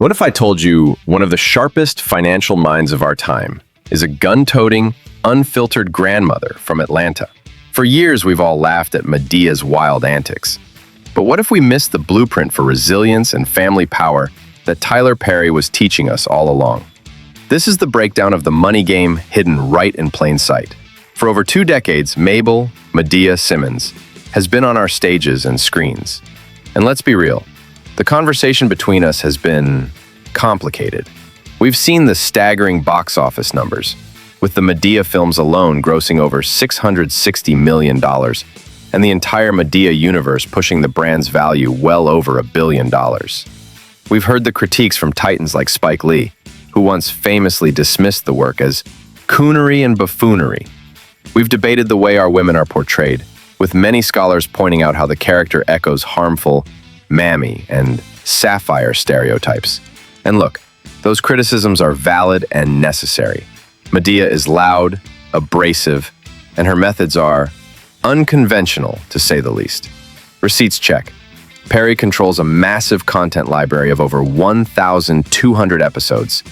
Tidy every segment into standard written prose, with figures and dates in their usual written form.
What if I told you one of the sharpest financial minds of our time is a gun-toting, unfiltered grandmother from Atlanta? For years, we've all laughed at Madea's wild antics. But what if we missed the blueprint for resilience and family power that Tyler Perry was teaching us all along? This is the breakdown of the money game hidden right in plain sight. For over 2 decades, Madea Simmons has been on our stages and screens. And let's be real, the conversation between us has been complicated. We've seen the staggering box office numbers, with the Madea films alone grossing over $660 million, and the entire Madea universe pushing the brand's value well over $1 billion. We've heard the critiques from titans like Spike Lee, who once famously dismissed the work as coonery and buffoonery. We've debated the way our women are portrayed, with many scholars pointing out how the character echoes harmful mammy and sapphire stereotypes. And look, those criticisms are valid and necessary. Madea is loud, abrasive, and her methods are unconventional, to say the least. Receipts check. Perry controls a massive content library of over 1,200 episodes,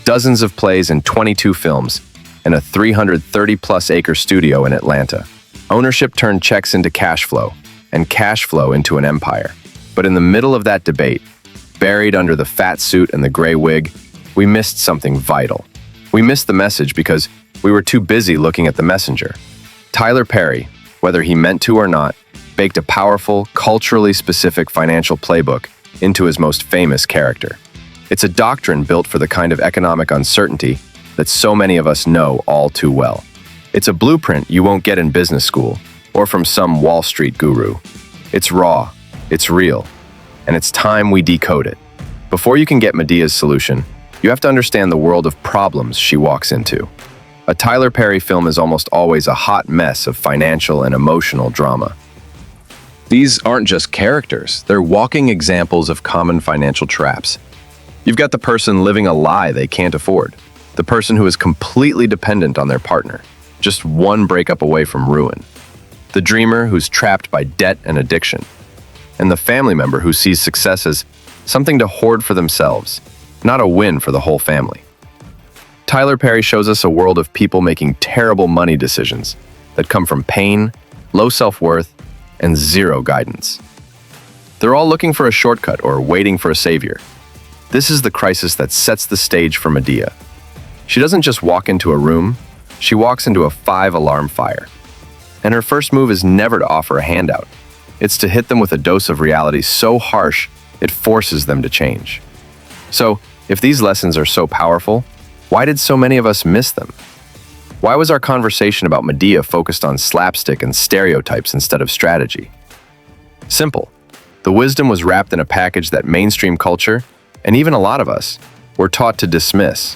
dozens of plays and 22 films, and a 330-plus acre studio in Atlanta. Ownership turned checks into cash flow, and cash flow into an empire. But in the middle of that debate, buried under the fat suit and the gray wig, we missed something vital. We missed the message because we were too busy looking at the messenger. Tyler Perry, whether he meant to or not, baked a powerful, culturally specific financial playbook into his most famous character. It's a doctrine built for the kind of economic uncertainty that so many of us know all too well. It's a blueprint you won't get in business school or from some Wall Street guru. It's raw, it's real, and it's time we decode it. Before you can get Madea's solution, you have to understand the world of problems she walks into. A Tyler Perry film is almost always a hot mess of financial and emotional drama. These aren't just characters, they're walking examples of common financial traps. You've got the person living a lie they can't afford, the person who is completely dependent on their partner, just one breakup away from ruin, the dreamer who's trapped by debt and addiction, and the family member who sees success as something to hoard for themselves, not a win for the whole family. Tyler Perry shows us a world of people making terrible money decisions that come from pain, low self-worth, and zero guidance. They're all looking for a shortcut or waiting for a savior. This is the crisis that sets the stage for Madea. She doesn't just walk into a room, she walks into a 5-alarm fire. And her first move is never to offer a handout. It's to hit them with a dose of reality so harsh, it forces them to change. So, if these lessons are so powerful, why did so many of us miss them? Why was our conversation about Madea focused on slapstick and stereotypes instead of strategy? Simple. The wisdom was wrapped in a package that mainstream culture, and even a lot of us, were taught to dismiss.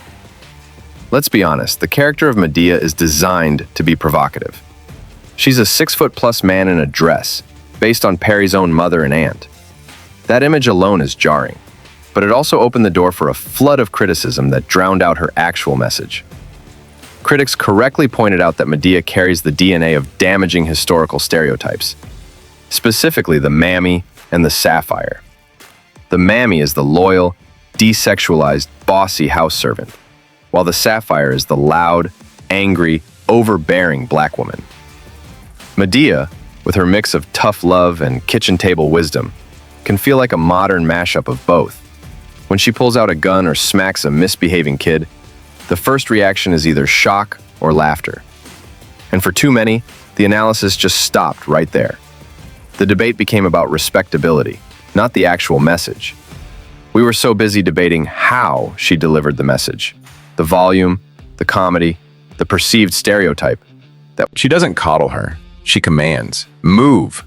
Let's be honest, the character of Madea is designed to be provocative. She's a 6-foot-plus man in a dress, based on Perry's own mother and aunt. That image alone is jarring, but it also opened the door for a flood of criticism that drowned out her actual message. Critics correctly pointed out that Madea carries the DNA of damaging historical stereotypes, specifically the mammy and the sapphire. The mammy is the loyal, desexualized, bossy house servant, while the sapphire is the loud, angry, overbearing black woman. Madea, with her mix of tough love and kitchen table wisdom, can feel like a modern mashup of both. When she pulls out a gun or smacks a misbehaving kid, the first reaction is either shock or laughter. And for too many, the analysis just stopped right there. The debate became about respectability, not the actual message. We were so busy debating how she delivered the message, the volume, the comedy, the perceived stereotype, that She doesn't coddle her. She commands, move.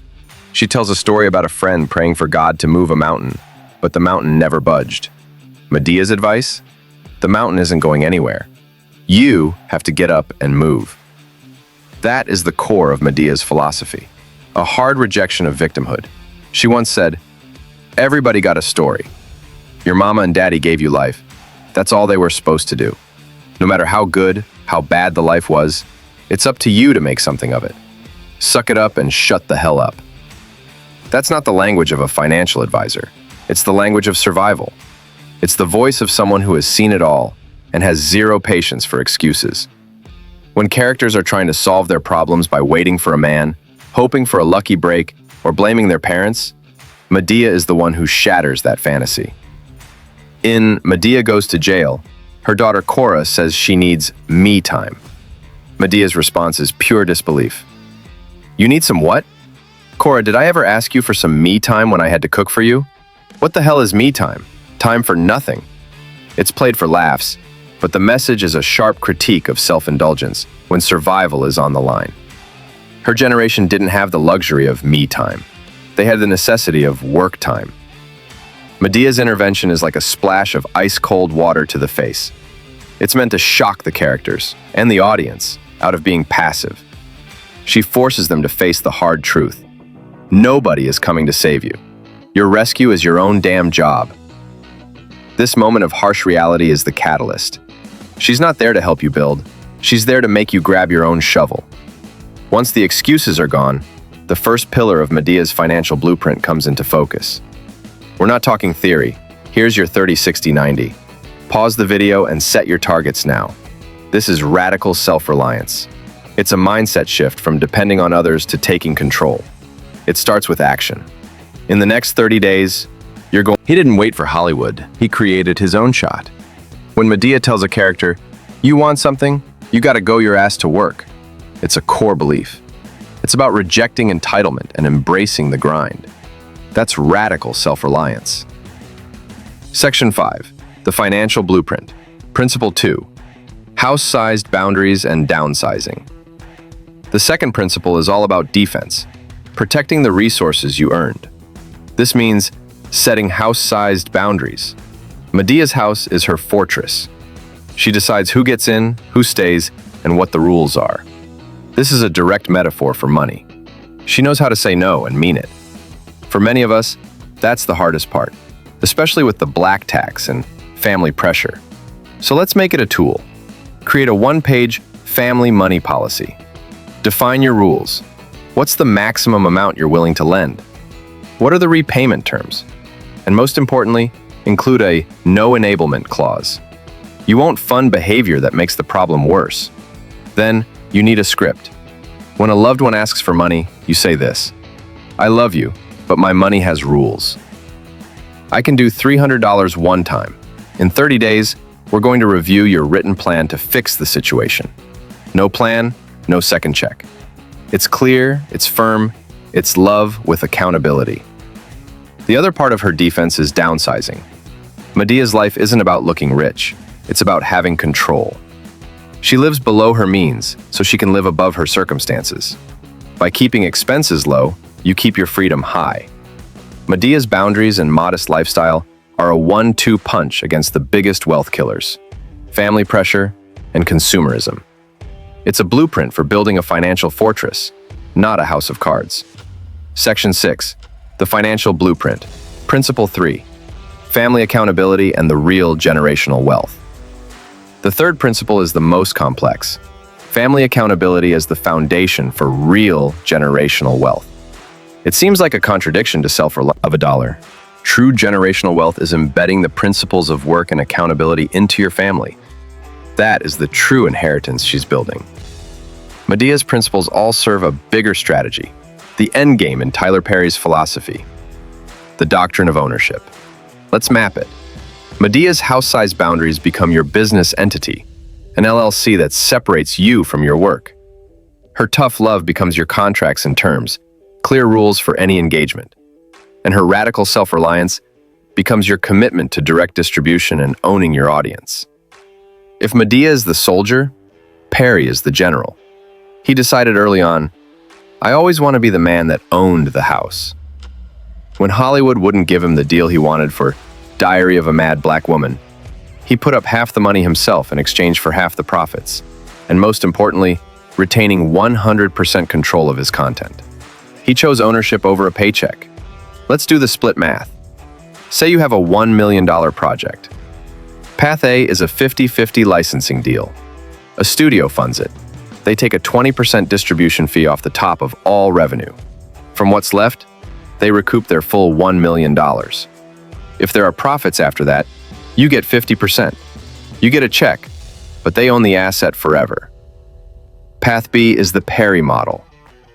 She tells a story about a friend praying for God to move a mountain, but the mountain never budged. Madea's advice? The mountain isn't going anywhere. You have to get up and move. That is the core of Madea's philosophy, a hard rejection of victimhood. She once said, "Everybody got a story. Your mama and daddy gave you life. That's all they were supposed to do. No matter how good, how bad the life was, it's up to you to make something of it. Suck it up and shut the hell up." That's not the language of a financial advisor. It's the language of survival. It's the voice of someone who has seen it all and has zero patience for excuses. When characters are trying to solve their problems by waiting for a man, hoping for a lucky break, or blaming their parents, Madea is the one who shatters that fantasy. In Madea Goes to Jail, her daughter Cora says she needs me time. Medea's response is pure disbelief. You need some what? Cora, did I ever ask you for some me time when I had to cook for you? What the hell is me time? Time for nothing. It's played for laughs, but the message is a sharp critique of self-indulgence when survival is on the line. Her generation didn't have the luxury of me time. They had the necessity of work time. Medea's intervention is like a splash of ice-cold water to the face. It's meant to shock the characters and the audience out of being passive. She forces them to face the hard truth. Nobody is coming to save you. Your rescue is your own damn job. This moment of harsh reality is the catalyst. She's not there to help you build. She's there to make you grab your own shovel. Once the excuses are gone, the first pillar of Medea's financial blueprint comes into focus. We're not talking theory. Here's your 30-60-90. Pause the video and set your targets now. This is radical self-reliance. It's a mindset shift from depending on others to taking control. It starts with action. In the next 30 days, you're going... He didn't wait for Hollywood. He created his own shot. When Madea tells a character, you want something, you gotta go your ass to work. It's a core belief. It's about rejecting entitlement and embracing the grind. That's radical self-reliance. Section 5. The Financial Blueprint. Principle 2. House-sized boundaries and downsizing. The second principle is all about defense, protecting the resources you earned. This means setting house-sized boundaries. Medea's house is her fortress. She decides who gets in, who stays, and what the rules are. This is a direct metaphor for money. She knows how to say no and mean it. For many of us, that's the hardest part, especially with the black tax and family pressure. So let's make it a tool. Create a one-page family money policy. Define your rules. What's the maximum amount you're willing to lend? What are the repayment terms? And most importantly, include a no enablement clause. You won't fund behavior that makes the problem worse. Then, you need a script. When a loved one asks for money, you say this: I love you, but my money has rules. I can do $300 one time. In 30 days, we're going to review your written plan to fix the situation. No plan, no second check. It's clear, it's firm, it's love with accountability. The other part of her defense is downsizing. Medea's life isn't about looking rich, it's about having control. She lives below her means, so she can live above her circumstances. By keeping expenses low, you keep your freedom high. Medea's boundaries and modest lifestyle are a 1-2 punch against the biggest wealth killers: family pressure and consumerism. It's a blueprint for building a financial fortress, not a house of cards. Section 6. The Financial Blueprint. Principle 3. Family accountability and the real generational wealth. The third principle is the most complex. Family accountability as the foundation for real generational wealth. It seems like a contradiction to self-reliance of a dollar. True generational wealth is embedding the principles of work and accountability into your family. That is the true inheritance she's building. Medea's principles all serve a bigger strategy, the end game in Tyler Perry's philosophy, the doctrine of ownership. Let's map it. Medea's house-sized boundaries become your business entity, an LLC that separates you from your work. Her tough love becomes your contracts and terms, clear rules for any engagement. And her radical self-reliance becomes your commitment to direct distribution and owning your audience. If Madea is the soldier, Perry is the general. He decided early on, I always want to be the man that owned the house. When Hollywood wouldn't give him the deal he wanted for Diary of a Mad Black Woman, he put up half the money himself in exchange for half the profits, and most importantly, retaining 100% control of his content. He chose ownership over a paycheck. Let's do the split math. Say you have a $1 million project. Path A is a 50-50 licensing deal. A studio funds it. They take a 20% distribution fee off the top of all revenue. From what's left, they recoup their full $1 million. If there are profits after that, You get 50%. You get a check, but they own the asset forever. Path B is the Perry model,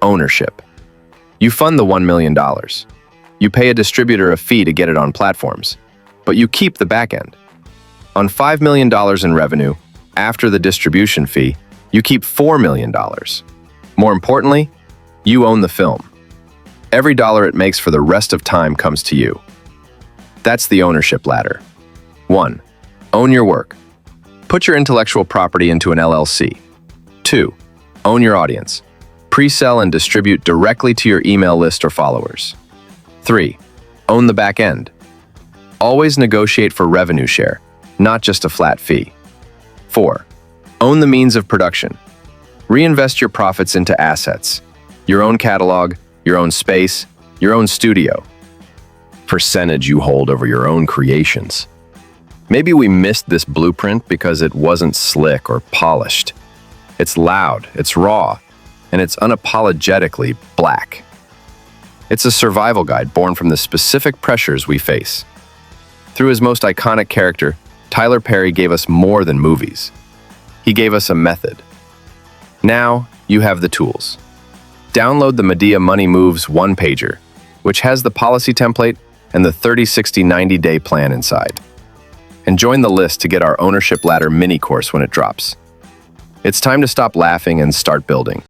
ownership. You fund the $1 million. You pay a distributor a fee to get it on platforms, but you keep the back end. On $5 million in revenue, after the distribution fee, you keep $4 million. More importantly, you own the film. Every dollar it makes for the rest of time comes to you. That's the ownership ladder. 1. Own your work. Put your intellectual property into an LLC. 2. Own your audience. Pre-sell and distribute directly to your email list or followers. 3. Own the back end. Always negotiate for revenue share, not just a flat fee. 4. Own the means of production. Reinvest your profits into assets. Your own catalog, your own space, your own studio. Percentage you hold over your own creations. Maybe we missed this blueprint because it wasn't slick or polished. It's loud, it's raw, and it's unapologetically black. It's a survival guide born from the specific pressures we face. Through his most iconic character, Tyler Perry gave us more than movies. He gave us a method. Now, you have the tools. Download the Madea Money Moves one-pager, which has the policy template and the 30, 60, 90-day plan inside. And join the list to get our Ownership Ladder mini course when it drops. It's time to stop laughing and start building.